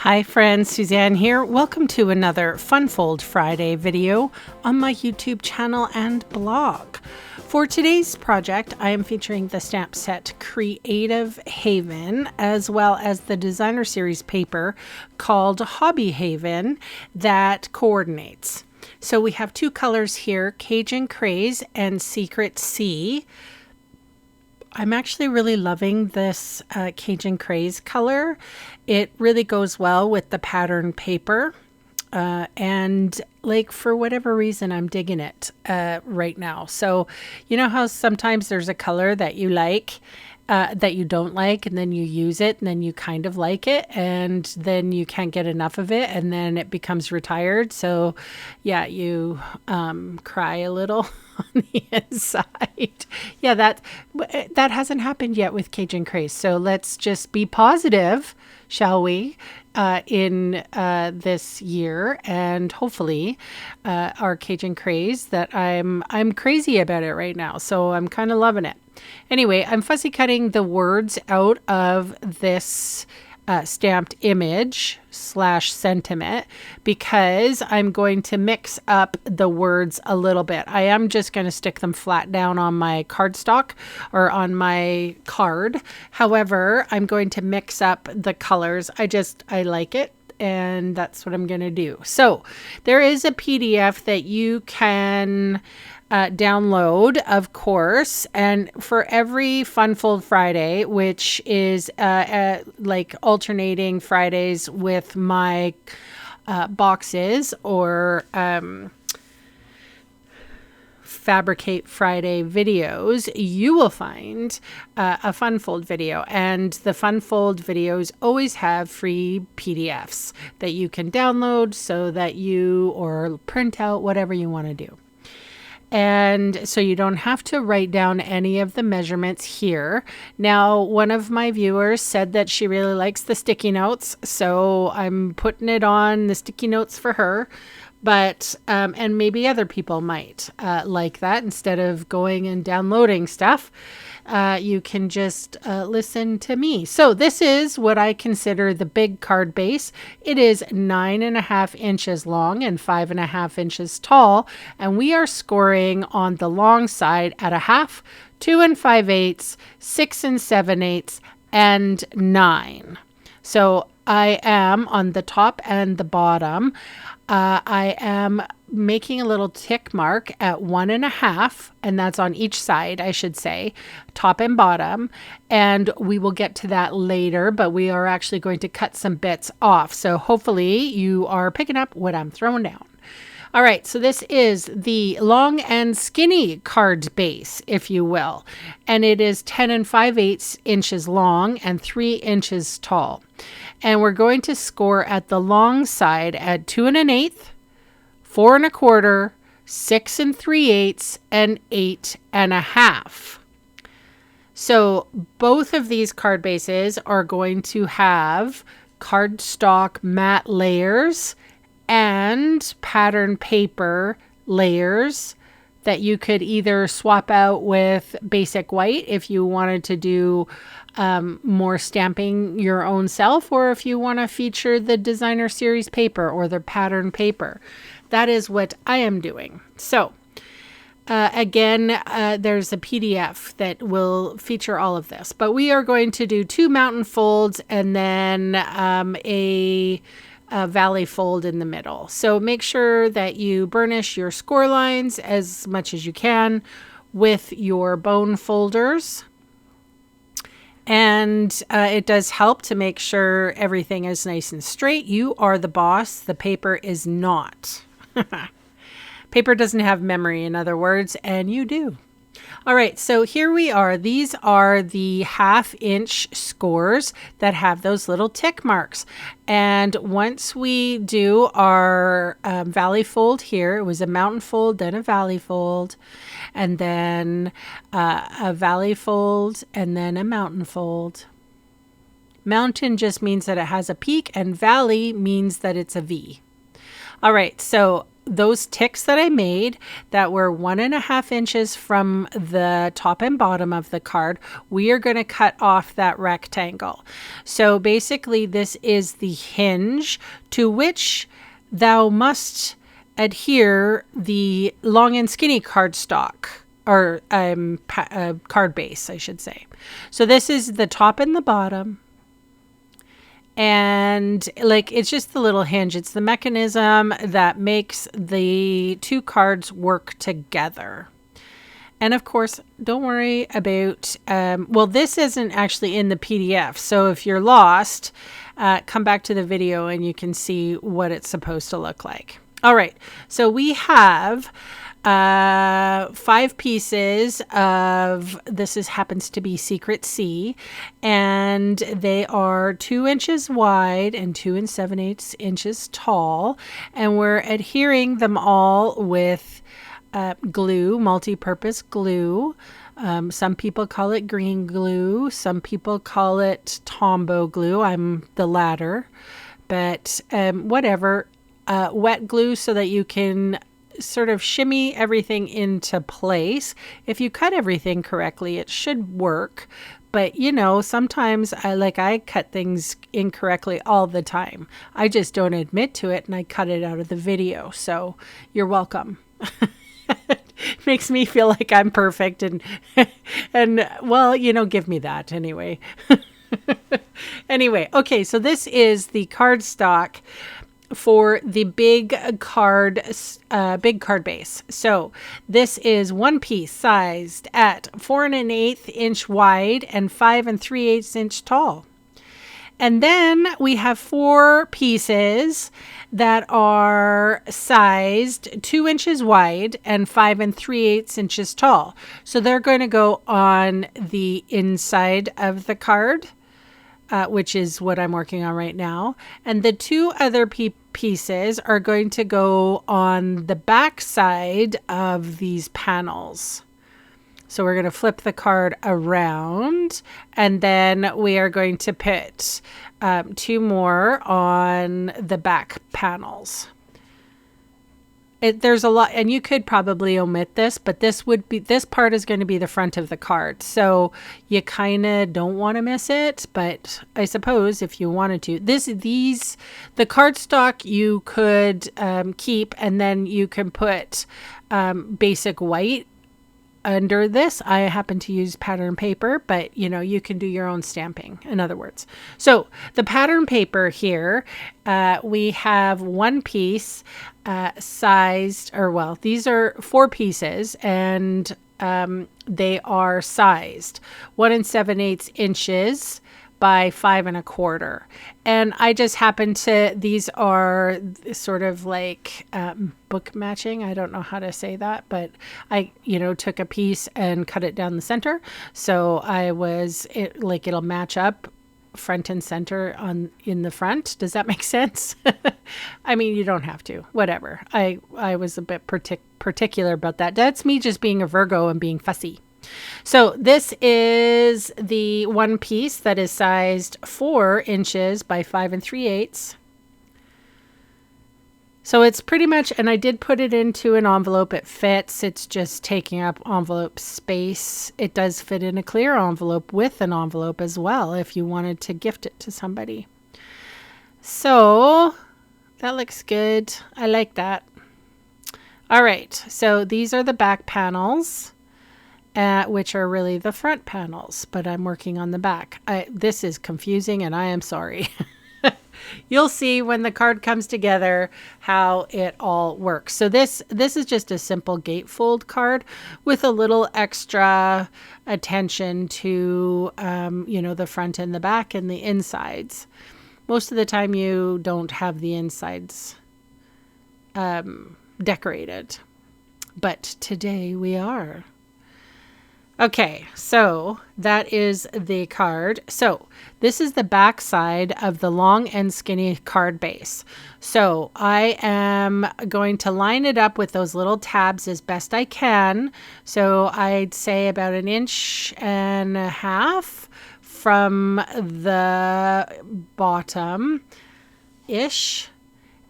Hi friends, Suzanne here. Welcome to another Fun Fold Friday video on my YouTube channel and blog. For today's project, I am featuring the stamp set Creative Haven as well as the designer series paper called Hobby Haven that coordinates. So we have two colors here, Cajun Craze and Secret Sea. I'm actually really loving this Cajun Craze color. It really goes well with the pattern paper. And like for whatever reason, I'm digging it right now. So you know how sometimes there's a color that you like, that you don't like, and then you use it and then you kind of like it and then you can't get enough of it and then it becomes retired. So yeah, you cry a little on the inside. Yeah, that hasn't happened yet with Cajun Craze. So let's just be positive, shall we, in this year, and hopefully our Cajun Craze that I'm crazy about it right now. So I'm kind of loving it. Anyway, I'm fussy cutting the words out of this stamped image / sentiment because I'm going to mix up the words a little bit. I am just going to stick them flat down on my cardstock or on my card. However, I'm going to mix up the colors. I like it. And that's what I'm going to do. So there is a PDF that you can download, of course, and for every Fun Fold Friday, which is like alternating Fridays with my boxes or Fabricate Friday videos, you will find a Fun Fold video, and the Fun Fold videos always have free PDFs that you can download so that you or print out, whatever you want to do. And so you don't have to write down any of the measurements here. Now, one of my viewers said that she really likes the sticky notes, so I'm putting it on the sticky notes for her. But, and maybe other people might like that. Instead of going and downloading stuff, you can just listen to me. So this is what I consider the big card base. It is 9.5 inches long and 5.5 inches tall. And we are scoring on the long side at 1/2, 2 5/8, 6 7/8, and 9. So I am on the top and the bottom. I am making a little tick mark at 1.5, and that's on each side, I should say, top and bottom. And we will get to that later, but we are actually going to cut some bits off. So hopefully you are picking up what I'm throwing down. All right, so this is the long and skinny card base, if you will. And it is 10 5/8 inches long and 3 inches tall. And we're going to score at the long side at 2 1/8, 4 1/4, 6 3/8, and 8 1/2. So both of these card bases are going to have cardstock matte layers and pattern paper layers that you could either swap out with basic white if you wanted to do more stamping your own self, or if you want to feature the designer series paper or the pattern paper. That is what I am doing. So again, there's a PDF that will feature all of this, but we are going to do 2 mountain folds and then a valley fold in the middle. So make sure that you burnish your score lines as much as you can with your bone folders. And it does help to make sure everything is nice and straight. You are the boss. The paper is not. Paper doesn't have memory, in other words, and you do. All right, so here we are. These are the 1/2 inch scores that have those little tick marks. And once we do our valley fold here, it was a mountain fold, then a valley fold, and then a valley fold, and then a mountain fold. Mountain just means that it has a peak, and valley means that it's a V. All right, so those ticks that I made that were 1.5 inches from the top and bottom of the card, we are going to cut off that rectangle. So basically this is the hinge to which thou must adhere the long and skinny cardstock, or card base, I should say. So this is the top and the bottom. And like, it's just the little hinge. It's the mechanism that makes the two cards work together. And of course, don't worry about, well, this isn't actually in the PDF. So if you're lost, come back to the video and you can see what it's supposed to look like. All right. So we have 5 pieces of, happens to be Secret C, and they are 2 inches wide and 2 7/8 inches tall, and we're adhering them all with glue, multi-purpose glue. Some people call it green glue, some people call it Tombow glue. I'm the latter, but whatever. Wet glue so that you can sort of shimmy everything into place. If you cut everything correctly, it should work. But you know, sometimes I cut things incorrectly all the time. I just don't admit to it and I cut it out of the video. So you're welcome. It makes me feel like I'm perfect and well, you know, give me that anyway. Anyway, okay, so this is the cardstock for the big card base. So this is one piece sized at 4 1/8 inch wide and 5 3/8 inch tall. And then we have 4 pieces that are sized 2 inches wide and 5 3/8 inches tall. So they're going to go on the inside of the card, which is what I'm working on right now. And the 2 other pieces are going to go on the back side of these panels. So we're going to flip the card around, and then we are going to put 2 more on the back panels. There's a lot, and you could probably omit this, but this part is going to be the front of the card. So you kind of don't want to miss it, but I suppose if you wanted to, the cardstock you could keep, and then you can put basic white under this. I happen to use pattern paper, but you know, you can do your own stamping, in other words. So the pattern paper here, we have 1 piece sized, or well, these are 4 pieces, and they are sized 1 7/8 inches by 5 1/4. And I just happen to, these are sort of like book matching. I don't know how to say that, but I, you know, took a piece and cut it down the center. So it'll match up front and center in the front. Does that make sense? I mean, you don't have to, whatever. I was a bit particular about that. That's me just being a Virgo and being fussy. So this is the 1 piece that is sized 4 inches by 5 3/8. So it's pretty much, and I did put it into an envelope. It fits. It's just taking up envelope space. It does fit in a clear envelope with an envelope as well if you wanted to gift it to somebody. So that looks good. I like that. All right. So these are the back panels, which are really the front panels, but I'm working on the back. This is confusing, and I am sorry. You'll see when the card comes together how it all works. So this is just a simple gatefold card with a little extra attention to, you know, the front and the back and the insides. Most of the time you don't have the insides decorated, but today we are. Okay, so that is the card. So this is the back side of the long and skinny card base. So I am going to line it up with those little tabs as best I can. So I'd say about 1.5 inches from the bottom-ish.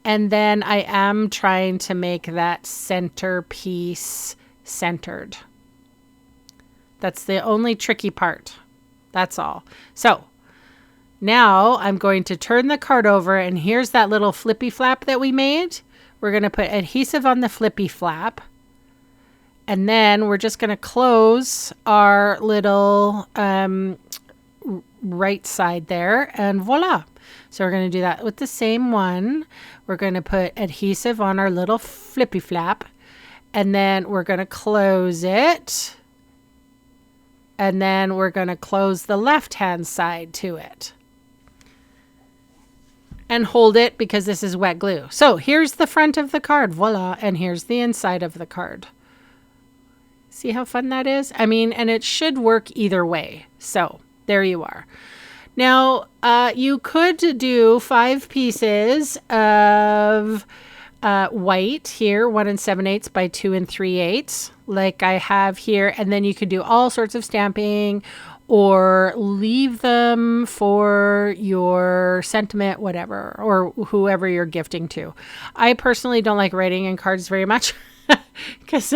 And then I am trying to make that centerpiece centered. That's the only tricky part. That's all. So now I'm going to turn the card over, and here's that little flippy flap that we made. We're going to put adhesive on the flippy flap. And then we're just going to close our little right side there, and voila. So we're going to do that with the same one. We're going to put adhesive on our little flippy flap, and then we're going to close it. And then we're going to close the left-hand side to it. And hold it because this is wet glue. So here's the front of the card, voila, and here's the inside of the card. See how fun that is? I mean, and it should work either way. So there you are. Now, you could do 5 pieces of white here, 1 7/8 by 2 3/8, like I have here. And then you could do all sorts of stamping or leave them for your sentiment, whatever, or whoever you're gifting to. I personally don't like writing in cards very much because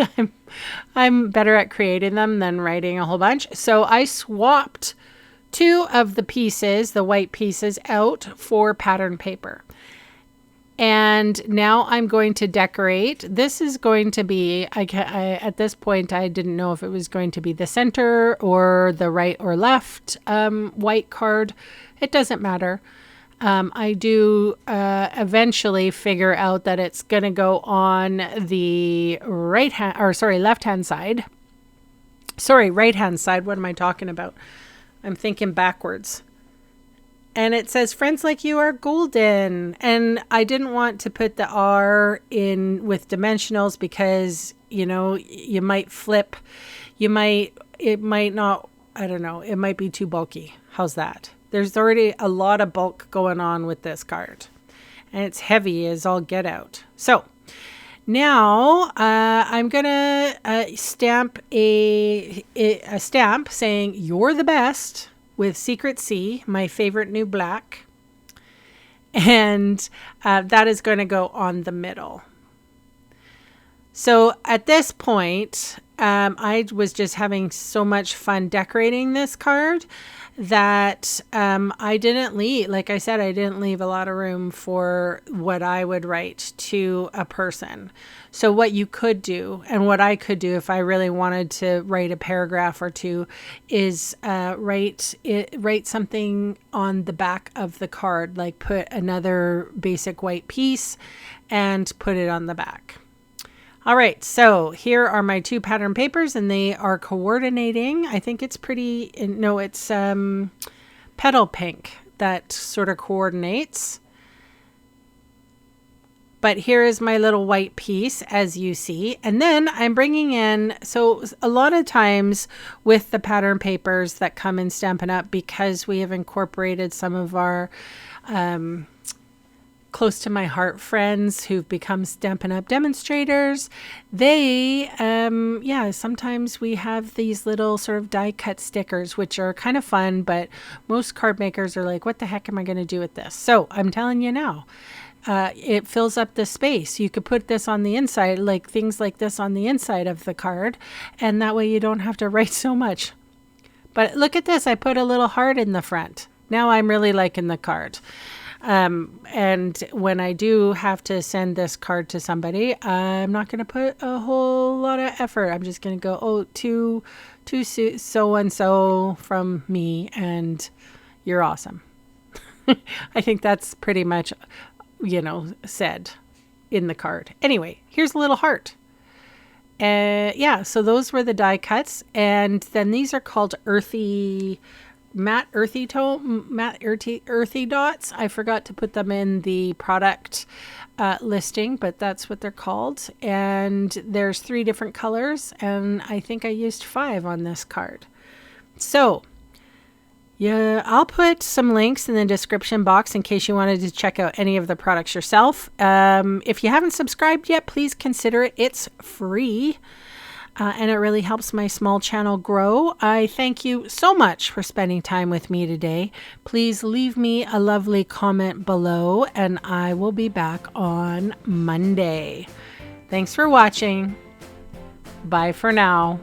I'm better at creating them than writing a whole bunch. So I swapped 2 of the pieces, the white pieces, out for pattern paper. And now I'm going to decorate. This is going to be, at this point, I didn't know if it was going to be the center or the right or left white card. It doesn't matter. I do eventually figure out that it's going to go on the left-hand side. Sorry, right-hand side. What am I talking about? I'm thinking backwards. And it says, friends like you are golden. And I didn't want to put the R in with dimensionals because, you know, you might flip. It might not, I don't know. It might be too bulky. How's that? There's already a lot of bulk going on with this card. And it's heavy as all get out. So now I'm going to stamp a stamp saying, you're the best, with Secret C, my favorite new black. And that is going to go on the middle. So at this point, I was just having so much fun decorating this card that I didn't leave, like I said, I didn't leave a lot of room for what I would write to a person. So what you could do, and what I could do if I really wanted to write a paragraph or two, is write something on the back of the card, like put another basic white piece and put it on the back. All right, so here are my 2 pattern papers, and they are coordinating. I think it's pretty, no, it's petal pink that sort of coordinates. But here is my little white piece, as you see. And then I'm bringing in, so a lot of times with the pattern papers that come in Stampin' Up, because we have incorporated some of our close to my heart friends who've become Stampin' Up demonstrators, they, sometimes we have these little sort of die cut stickers, which are kind of fun, but most card makers are like, what the heck am I going to do with this? So I'm telling you now, it fills up the space. You could put this on the inside, like things like this on the inside of the card, and that way you don't have to write so much. But look at this, I put a little heart in the front. Now I'm really liking the card. And when I do have to send this card to somebody, I'm not going to put a whole lot of effort. I'm just going to go, to so-and-so from me, and you're awesome. I think that's pretty much, said in the card. Anyway, here's a little heart. So those were the die cuts. And then these are called matte earthy dots. I forgot to put them in the product listing, but that's what they're called. And there's 3 different colors, and I think I used 5 on this card. So yeah, I'll put some links in the description box in case you wanted to check out any of the products yourself. If you haven't subscribed yet, please consider it. It's free. and it really helps my small channel grow. I thank you so much for spending time with me today. Please leave me a lovely comment below, and I will be back on Monday. Thanks for watching. Bye for now.